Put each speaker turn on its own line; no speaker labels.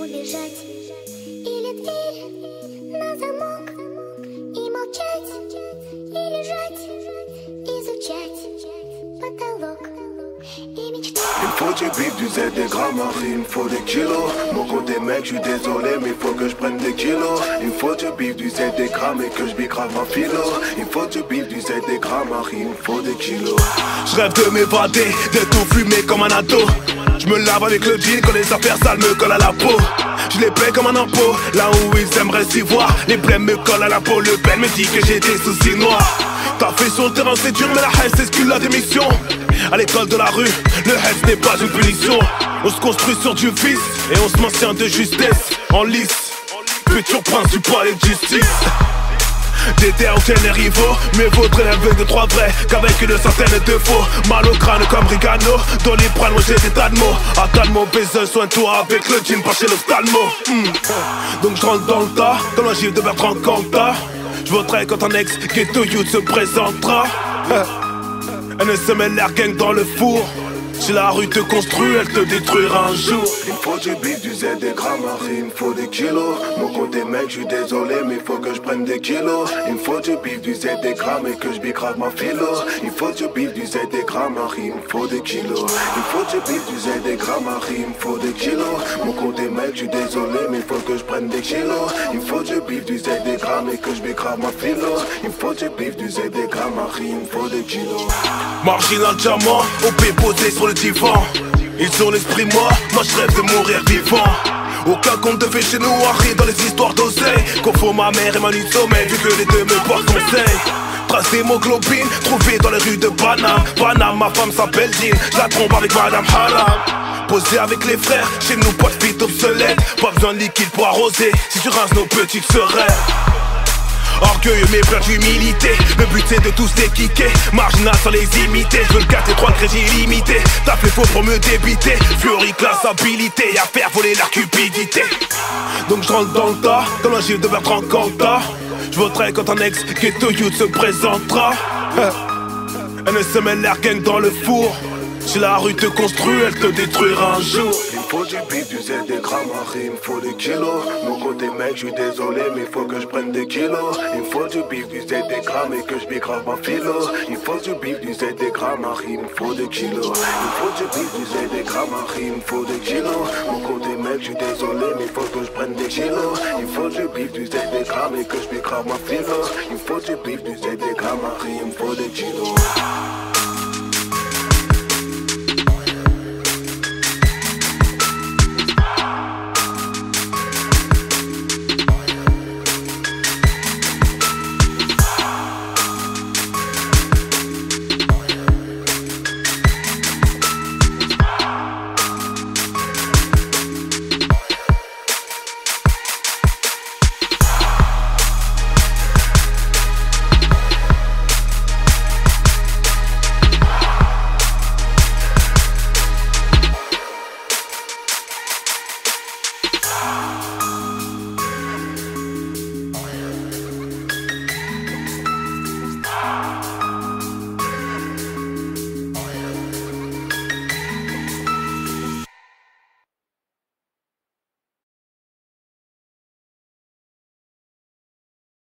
убежать или дверь на замок, и молчать, и лежать, изучать потолок и мечтать.
Il faut du bif, du Z, des grammes, il me faut des kilos. Mon compte des mecs, je suis désolé, mais faut que je prenne des kilos. Il me faut du bif, du Z, des grammes, et que je bicrave ma philo. Il me faut du bif, du Z, des grammes, il me faut des kilos. Je rêve de m'évader, de tout fumer comme un ado. Je me lave avec le jean quand les affaires sales me collent à la peau. Je les paie comme un impôt, là où ils aimeraient s'y voir. Les blèmes me collent à la peau, le Ben me dit que j'ai des soucis noirs. T'as fait sur le terrain c'est dur mais la haine c'est ce qu'il a démission. À l'école de la rue, le haine n'est pas une punition. On se construit sur du vice et on se maintient de justesse. En lice, futur principal et de justice. J'étais au Tenerife, mais vaudrait avec de trois vrais qu'avec une centaine de faux. Mal au crâne comme Rigano, Doliprane, moi j'ai des tas de mots. À tas de mauvais soigne-toi avec le jean, pas chez l'ophtalmo. Donc je rentre dans le tas, comme un gif de Bertrand Cantat. Je voterai quand un ex ghetto youth se présentera. NSMLR gang dans le four. Si la rue te construit, elle te détruira un jour. Il me faut du bif, du Z, des grammes, il me faut des kilos. Mon compte des mecs, je suis désolé, mais faut que je prenne des kilos. Il me faut du bif, du Z, des grammes, et que je bicrave ma philo. Il me faut du bif, du Z, des grammes, il me faut des kilos. Il me faut du bif, du Z, des grammes, il me faut des kilos. Mon compte des mecs, je suis désolé, mais faut que je prenne des kilos. Il me faut du bif, du Z, des grammes, et que je bicrave ma philo. Il me faut du bif, du Z, des grammes, il me faut des kilos. Marginal diamant, OP posé sur le divan. Ils ont l'esprit moi je rêve de mourir vivant. Aucun compte de fait chez nous, Harry dans les histoires d'oseille. Confond ma mère et ma nuit de sommeil, vu que les deux me portent conseil. Trace d'hémoglobine, trouvée dans les rues de Paname. Paname, ma femme s'appelle Jean, je la trompe avec Madame Halam. Posé avec les frères, chez nous pas de fit obsolète. Pas besoin de liquide pour arroser, si tu rinces nos petites seraient. Orgueilleux mais plein d'humilité. Le but c'est de tous les kicker. Marginal sans les imiter. Je veux le 4 et 3 de crédit illimité. T'as fait faux pour me débiter. Fury classe habilité à faire voler la cupidité. Donc je rentre dans le tas comme un gif de Bertrand Cantat. Je voterai quand un ex ghetto youth se présentera. NSMLR gang dans le four. Si la rue te construit, elle te détruira un jour. Il me faut du bif, du Z, des grammes, il me faut des kilos. Mon côté mec, je suis désolé, mais faut que je prenne des kilos. Il me faut du bif, du Z, des grammes, et que je bicrave ma philo. Il me faut du bif, du Z, des grammes, il me faut des kilos. Il me faut du bif, du Z, des grammes, il me faut des kilos. Mon côté mec, je suis désolé, mais faut que je prenne des kilos. Il me faut du bif, du Z, des grammes, et que je bicrave ma philo. Il me faut du bif, du Z, des grammes, il me faut des kilos.